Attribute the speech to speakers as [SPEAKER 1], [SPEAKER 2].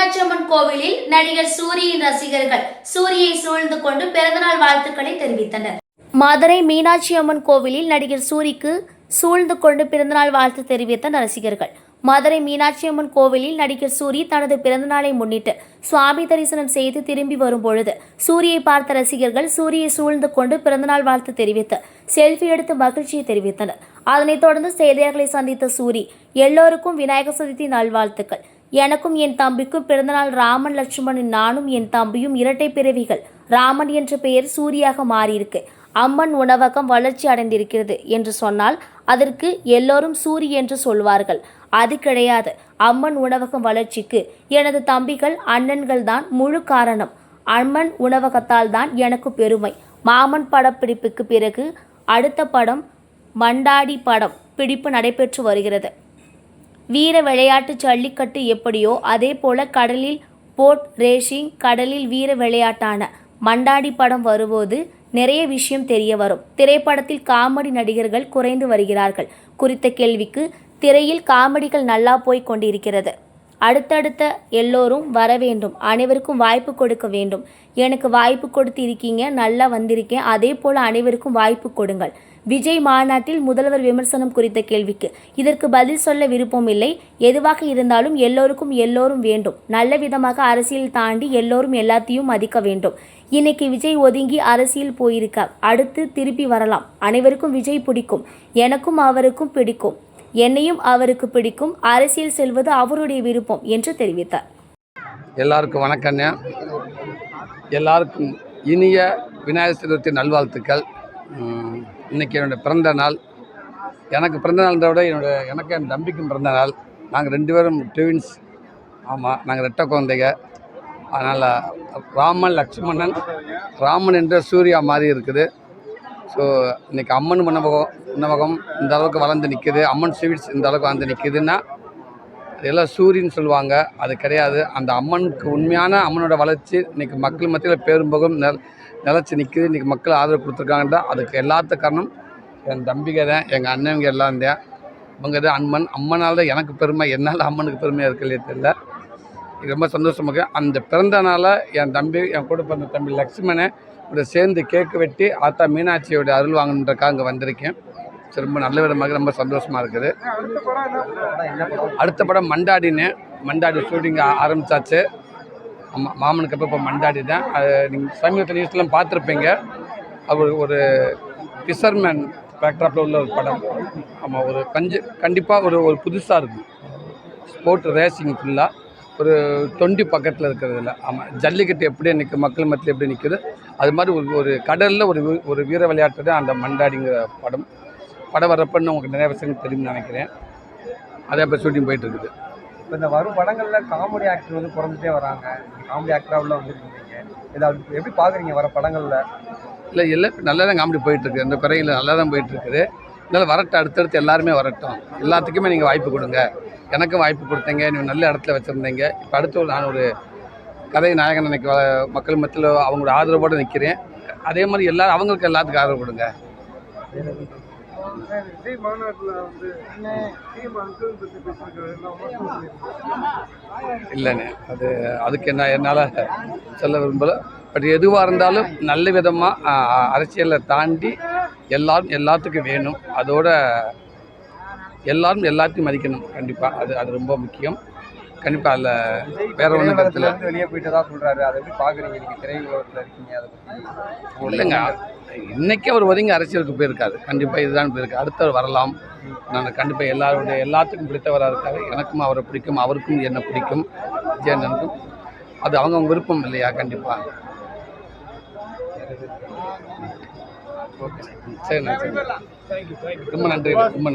[SPEAKER 1] மீனாட்சி அம்மன் கோவிலில் நடிகர் சூரியின் ரசிகர்கள் சூரியை சூழ்ந்து கொண்டு பிறந்தநாள் வாழ்த்துக்களை தெரிவித்தனர். மதுரை மீனாட்சி அம்மன் கோவிலில் நடிகர் சூரிக்கு சூழ்ந்து கொண்டு பிறந்தநாள் வாழ்த்து தெரிவித்த ரசிகர்கள். மதுரை மீனாட்சி அம்மன் கோவிலில் நடிகர் சூரி தனது பிறந்தநாளை முன்னிட்டு சுவாமி தரிசனம் செய்து திரும்பி வரும்பொழுது சூரியை பார்த்த ரசிகர்கள் சூரியை சூழ்ந்து கொண்டு பிறந்தநாள் வாழ்த்து தெரிவித்து செல்ஃபி எடுத்து மகிழ்ச்சியை தெரிவித்தனர். அதனைத் தொடர்ந்து செய்தியாளர்களை சந்தித்த சூரி, எல்லோருக்கும் விநாயகர் சதுர்த்தி நல்வாழ்த்துக்கள். எனக்கும் என் தம்பிக்கும் பிறந்தநாள். ராமன் லட்சுமணன், நானும் என் தம்பியும் இரட்டை பிறவிகள். ராமன் என்ற பெயர் சூரியாக மாறியிருக்கு. அம்மன் உணவகம் வளர்ச்சி அடைந்திருக்கிறது என்று சொன்னால் அதற்கு எல்லோரும் சூரி என்று சொல்வார்கள். அது கிடையாது. அம்மன் உணவகம் வளர்ச்சிக்கு எனது தம்பிகள், அண்ணன்கள் தான் முழு காரணம். அம்மன் உணவகத்தால் தான் எனக்கு பெருமை. மாமன் படப்பிடிப்புக்கு பிறகு அடுத்த படம் மண்டாடி படம் பிடிப்பு நடைபெற்று வருகிறது. வீர விளையாட்டு ஜல்லிக்கட்டு எப்படியோ அதே போல கடலில் போட் ரேசிங், கடலில் வீர விளையாட்டான மண்டாடி படம் வரும்போது நிறைய விஷயம் தெரிய வரும். திரைப்படத்தில் காமெடி நடிகர்கள் குறைந்து வருகிறார்கள் குறித்த கேள்விக்கு, திரையில் காமெடிகள் நல்லா போய் கொண்டிருக்கிறது. அடுத்தடுத்த எல்லோரும் வர வேண்டும். அனைவருக்கும் வாய்ப்பு கொடுக்க வேண்டும். எனக்கு வாய்ப்பு கொடுத்து இருக்கீங்க, நல்லா வந்திருக்கேன். அதே போல் அனைவருக்கும் வாய்ப்பு கொடுங்கள். விஜய் மாநாட்டில் முதல்வர் விமர்சனம் குறித்த கேள்விக்கு இதற்கு பதில் சொல்ல விருப்பம் இல்லை. எதுவாக இருந்தாலும் எல்லோருக்கும் எல்லோரும் வேண்டும். நல்ல விதமாக அரசியல் தாண்டி எல்லோரும் எல்லாத்தையும் மதிக்க வேண்டும். இன்னைக்கு விஜய் ஒதுங்கி அரசியல் போயிருக்கார். அடுத்து திருப்பி வரலாம். அனைவருக்கும் விஜய் பிடிக்கும். எனக்கும் அவருக்கும் பிடிக்கும். என்னையும் அவருக்கு பிடிக்கும். அரசியல் செல்வது அவருடைய விருப்பம் என்று தெரிவித்தார்.
[SPEAKER 2] எல்லாருக்கும் வணக்கங்க. எல்லாருக்கும் இனிய விநாயகர் சதுர்த்தி நல்வாழ்த்துக்கள். இன்றைக்கி என்னோடய பிறந்த நாள். எனக்கு பிறந்த நாள்ன்றத விட எனக்கு என் தம்பிக்கும் பிறந்த நாள். நாங்கள் 2 பேரும் ட்வின்ஸ். ஆமாம், நாங்கள் ரெட்டை குழந்தைங்க. அதனால் ராமன் லட்சுமணன், ராமன் என்ற சூர்யா மாதிரி இருக்குது. ஸோ இன்றைக்கி அம்மன் உணவகம் இந்த அளவுக்கு வளர்ந்து நிற்கிது. அம்மன் ஸ்வீட்ஸ் இந்த அளவுக்கு வளர்ந்து நிற்கிதுன்னா எல்லாம் சூரியன்னு சொல்லுவாங்க. அது கிடையாது. அந்த அம்மனுக்கு உண்மையான அம்மனோட வளர்ச்சி இன்றைக்கி மக்கள் மத்தியில் பேரும்போகும் நிலச்சி நிற்கிது. இன்றைக்கி மக்கள் ஆதரவு கொடுத்துருக்காங்கன்றா அதுக்கு எல்லாத்துக்கும் காரணம் என் தம்பிகை தான், எங்கள் அண்ணங்க எல்லாம் தான். இவங்க தான் அம்மனால் தான் எனக்கு பெருமை. என்னால் அம்மனுக்கு பெருமையாக இருக்குல்லையே தெரியல. ரொம்ப சந்தோஷமாக அந்த பிறந்த நாளை என் தம்பி, என் கூட பிறந்த தம்பி லக்ஷ்மணனை கூட சேர்ந்து கேக்கு வெட்டி ஆத்தா மீனாட்சியோட அருள் வாங்கணுன்றக்காக அங்கே வந்திருக்கேன். ரொம்ப நல்ல விதமாக ரொம்ப சந்தோஷமாக இருக்குது. அடுத்த படம் மண்டாடி ஷூட்டிங் ஆரம்பித்தாச்சு. ஆமாம், மாமனுக்கு அப்போ இப்போ மண்டாடி தான். அது நீங்கள் சமீபத்தில் நியூஸ்லாம் பார்த்துருப்பீங்க. அவர் ஒரு ஃபிஷர்மேன் பேக்ட்ராப்பில் உள்ள ஒரு படம். ஆமாம், ஒரு கண்டிப்பாக ஒரு புதுசாக இருக்கும். ஸ்போர்ட் ரேசிங் ஃபுல்லாக ஒரு 20 பக்கத்தில் இருக்கிறதுல. ஆமாம், ஜல்லிக்கட்டு எப்படி இன்றைக்கி மக்கள் மத்தியில் எப்படி நிற்குது அது மாதிரி ஒரு கடலில் ஒரு வீர விளையாட்டு தான் அந்த மண்டாடிங்கிற படம் வரப்பன்னு உங்களுக்கு நிறைய விஷயங்கள் தெரியும்னு நினைக்கிறேன். அதே இப்போ ஷூட்டிங் போயிட்டுருக்குது.
[SPEAKER 3] இப்போ இந்த வரும் படங்களில் காமெடி ஆக்டர் வந்து குறைஞ்சிட்டே வராங்க. காமெடி ஆக்டராக உள்ள வந்துருக்கீங்க. இதை எப்படி பார்க்குறீங்க வர படங்களில்?
[SPEAKER 2] இல்லை, எல்லாம் நல்லா தான் காமெடி போயிட்டுருக்கு. அந்த குறையில் நல்லா தான் போயிட்டுருக்குது. இதனால் வரட்டும், அடுத்தடுத்து எல்லாருமே வரட்டும். எல்லாத்துக்குமே நீங்கள் வாய்ப்பு கொடுங்க. எனக்கும் வாய்ப்பு கொடுத்தீங்க. நீங்கள் நல்ல இடத்துல வச்சுருந்தீங்க. இப்போ அடுத்து நான் ஒரு கதை நாயகன் நினைக்க மக்கள் மத்தியில் அவங்களோட ஆதரவோடு நிற்கிறேன். அதே மாதிரி அவங்களுக்கு எல்லாத்துக்கும் ஆதரவு கொடுங்க. இல்லைண்ணே, அதுக்கு என்னால் சொல்ல விரும்பல. பட் எதுவாக இருந்தாலும் நல்ல விதமாக அரசியலை தாண்டி எல்லாத்துக்கும் வேணும். அதோட எல்லாரும் எல்லாத்தையும் மதிக்கணும். கண்டிப்பாக அது ரொம்ப முக்கியம். கண்டிப்பாக அதில் வேற ஒன்றும் கருத்தில்
[SPEAKER 3] வெளியே போயிட்டு தான் சொல்கிறாரு. அதை எப்படி பார்க்குறீங்க? நீங்கள் திரையுலகத்தில் இருக்கீங்க. அதை பற்றி
[SPEAKER 2] இல்லைங்க, இன்றைக்கி அவர் ஒதுங்கி அரசியலுக்கு போயிருக்காரு. கண்டிப்பாக இதுதான் போயிருக்கு. அடுத்தவர் வரலாம். நான் கண்டிப்பாக எல்லாத்துக்கும் பிடித்தவராக இருக்காரு. எனக்கும் அவரை பிடிக்கும், அவருக்கும் என்னை பிடிக்கும், விஜயண்ணனுக்கும். அது அவங்க விருப்பம் இல்லையா? கண்டிப்பாக. ஓகே, சரிண்ணா, சரி. ரொம்ப நன்றி. ரொம்ப